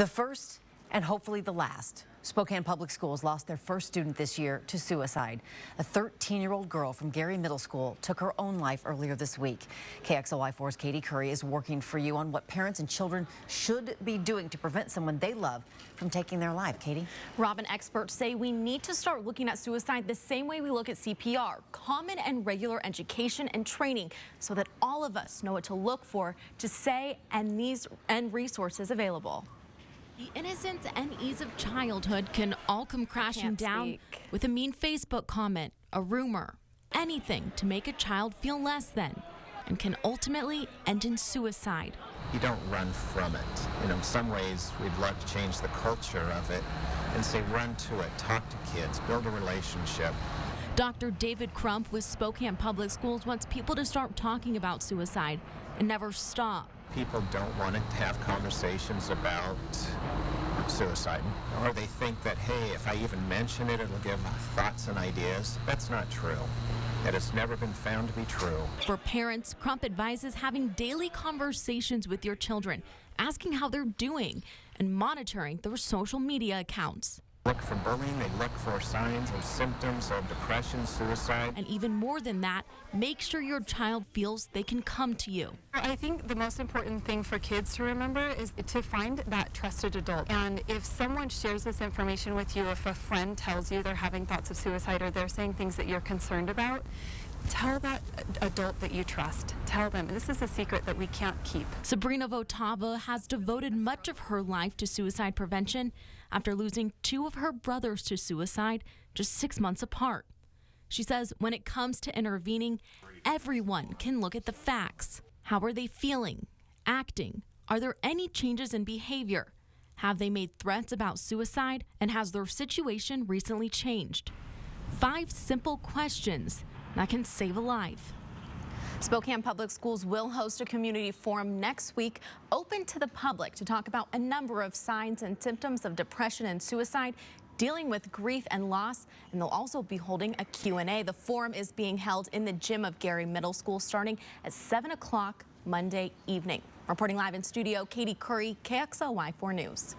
The first and hopefully the last. Spokane Public Schools lost their first student this year to suicide. A 13-year-old girl from Garry Middle School took her own life earlier this week. KXLY4's Caiti Currey is working for you on what parents and children should be doing to prevent someone they love from taking their life. Caiti? Robin, experts say we need to start looking at suicide the same way we look at CPR, common and regular education and training, so that all of us know what to look for to say and resources available. The innocence and ease of childhood can all come crashing down with a mean Facebook comment, a rumor, anything to make a child feel less than, and can ultimately end in suicide. You don't run from it. In some ways, we'd love to change the culture of it and say run to it, talk to kids, build a relationship. Dr. David Crump with Spokane Public Schools wants people to start talking about suicide and never stop. People don't want to have conversations about suicide, or they think that, hey, if I even mention it, it'll give thoughts and ideas. That's not true. That has never been found to be true. For parents, Crump advises having daily conversations with your children, asking how they're doing, and monitoring their social media accounts. Look for bullying, they look for signs and symptoms of depression, suicide. And even more than that, make sure your child feels they can come to you. I think the most important thing for kids to remember is to find that trusted adult. And if someone shares this information with you, if a friend tells you they're having thoughts of suicide or they're saying things that you're concerned about, tell that adult that you trust. Tell them. This is a secret that we can't keep. Sabrina Votava has devoted much of her life to suicide prevention after losing two of her brothers to suicide just 6 months apart. She says when it comes to intervening, everyone can look at the facts. How are they feeling, acting? Are there any changes in behavior? Have they made threats about suicide? And has their situation recently changed? 5 simple questions that can save a life. Spokane Public Schools will host a community forum next week open to the public to talk about a number of signs and symptoms of depression and suicide, dealing with grief and loss, and they'll also be holding a Q&A. The forum is being held in the gym of Garry Middle School starting at 7 o'clock Monday evening. Reporting live in studio, Caiti Currey, KXLY4 News.